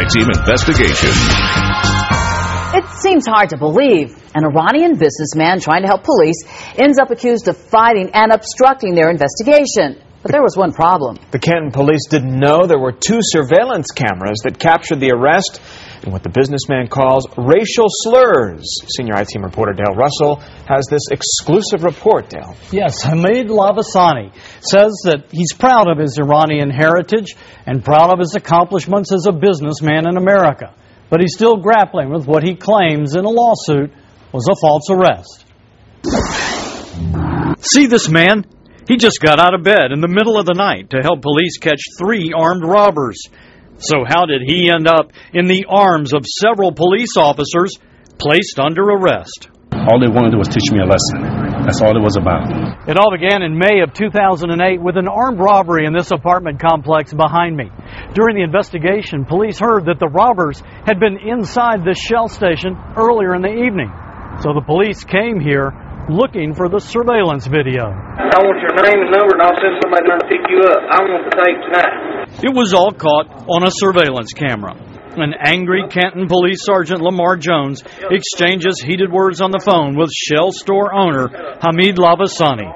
Team investigation. It seems hard to believe. An Iranian businessman trying to help police ends up accused of fighting and obstructing their investigation. But there was one problem. The Canton Police didn't know there were 2 surveillance cameras that captured the arrest and what the businessman calls racial slurs. Senior I-Team reporter Dale Russell has this exclusive report, Dale. Yes, Hamid Lavasani says that he's proud of his Iranian heritage and proud of his accomplishments as a businessman in America. But he's still grappling with what he claims in a lawsuit was a false arrest. See this man? He just got out of bed in the middle of the night to help police catch 3 armed robbers. So how did he end up in the arms of several police officers placed under arrest? All they wanted to do was teach me a lesson. That's all it was about. It all began in May of 2008 with an armed robbery in this apartment complex behind me. During the investigation, police heard that the robbers had been inside this Shell station earlier in the evening. So the police came here looking for the surveillance video. I want your name and number and I'll send somebody down to pick you up. I want the tape tonight. It was all caught on a surveillance camera. An angry Canton Police Sergeant Lamar Jones exchanges heated words on the phone with Shell store owner Hamid Lavasani.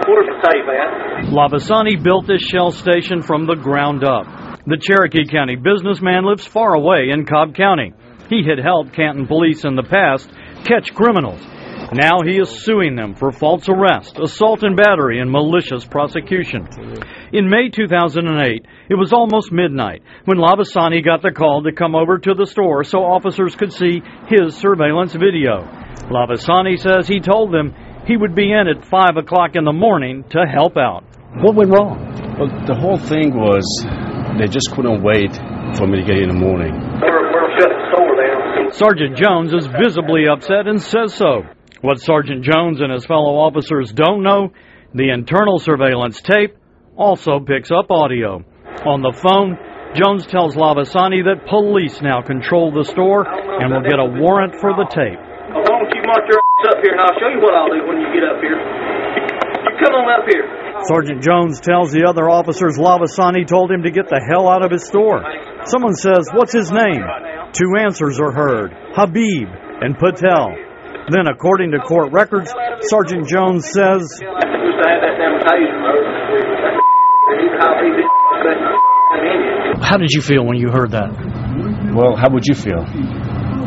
Where's the tape at? Lavasani built this Shell station from the ground up. The Cherokee County businessman lives far away in Cobb County. He had helped Canton Police in the past catch criminals. Now he is suing them for false arrest, assault and battery, and malicious prosecution. In May 2008, it was almost midnight when Lavasani got the call to come over to the store so officers could see his surveillance video. Lavasani says he told them he would be in at 5 o'clock in the morning to help out. What went wrong? Well, the whole thing was they just couldn't wait for me to get in the morning. We're shut the store down. Sergeant Jones is visibly upset and says so. What Sergeant Jones and his fellow officers don't know, the internal surveillance tape also picks up audio. On the phone, Jones tells Lavasani that police now control the store and will get a warrant for the tape. Why don't you march your ass up here and I'll show you what I'll do when you get up here. You come on up here. Sergeant Jones tells the other officers Lavasani told him to get the hell out of his store. Someone says, "What's his name?" 2 answers are heard, Habib and Patel. Then, according to court records, Sergeant Jones says, "How did you feel when you heard that?" Well, how would you feel?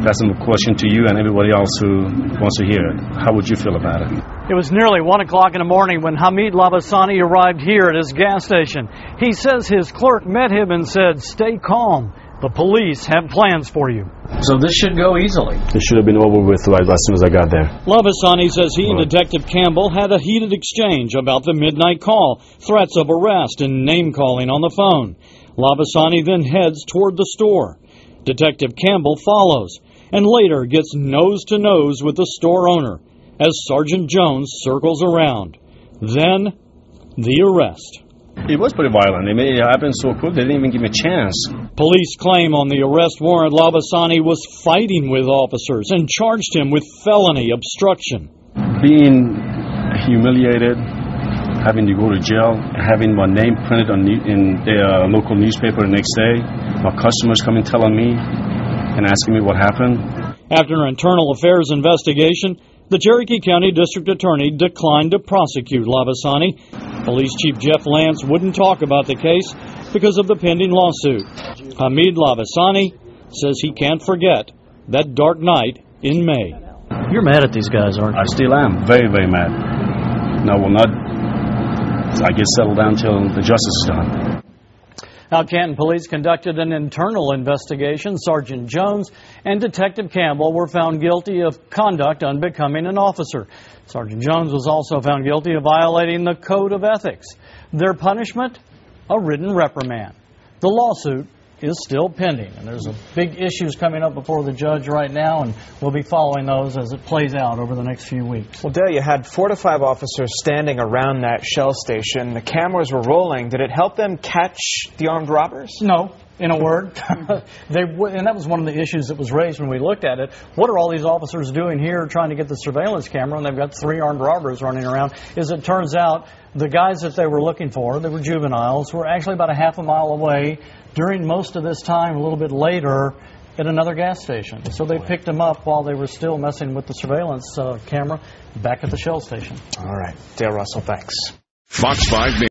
That's a question to you and everybody else who wants to hear it. How would you feel about it? It was nearly 1 o'clock in the morning when Hamid Lavasani arrived here at his gas station. He says his clerk met him and said, "Stay calm. The police have plans for you." So this should go easily. It should have been over with right as soon as I got there. Lavasani says he and Detective Campbell had a heated exchange about the midnight call, threats of arrest, and name-calling on the phone. Lavasani then heads toward the store. Detective Campbell follows and later gets nose-to-nose with the store owner as Sergeant Jones circles around. Then, the arrest. It was pretty violent. It happened so quick they didn't even give me a chance. Police claim on the arrest warrant Lavasani was fighting with officers and charged him with felony obstruction. Being humiliated, having to go to jail, having my name printed in the local newspaper the next day, my customers coming telling me and asking me what happened. After an internal affairs investigation, the Cherokee County District Attorney declined to prosecute Lavasani. Police Chief Jeff Lance wouldn't talk about the case because of the pending lawsuit. Hamid Lavasani says he can't forget that dark night in May. You're mad at these guys, aren't you? I still am. Very, very mad. And I will not, I guess, settle down until the justice is done. Now, Canton Police conducted an internal investigation. Sergeant Jones and Detective Campbell were found guilty of conduct unbecoming an officer. Sergeant Jones was also found guilty of violating the Code of Ethics. Their punishment? A written reprimand. The lawsuit is still pending, and there's big issues coming up before the judge right now, and we'll be following those as it plays out over the next few weeks. Well, Dale, you had 4 to 5 officers standing around that Shell station. The cameras were rolling. Did it help them catch the armed robbers? No. In a word, and that was one of the issues that was raised when we looked at it. What are all these officers doing here trying to get the surveillance camera, and they've got 3 armed robbers running around? As it turns out, the guys that they were looking for, they were juveniles, were actually about a half a mile away during most of this time, a little bit later, at another gas station. So they picked him up while they were still messing with the surveillance camera back at the Shell station. All right. Dale Russell, thanks. Fox 5 News.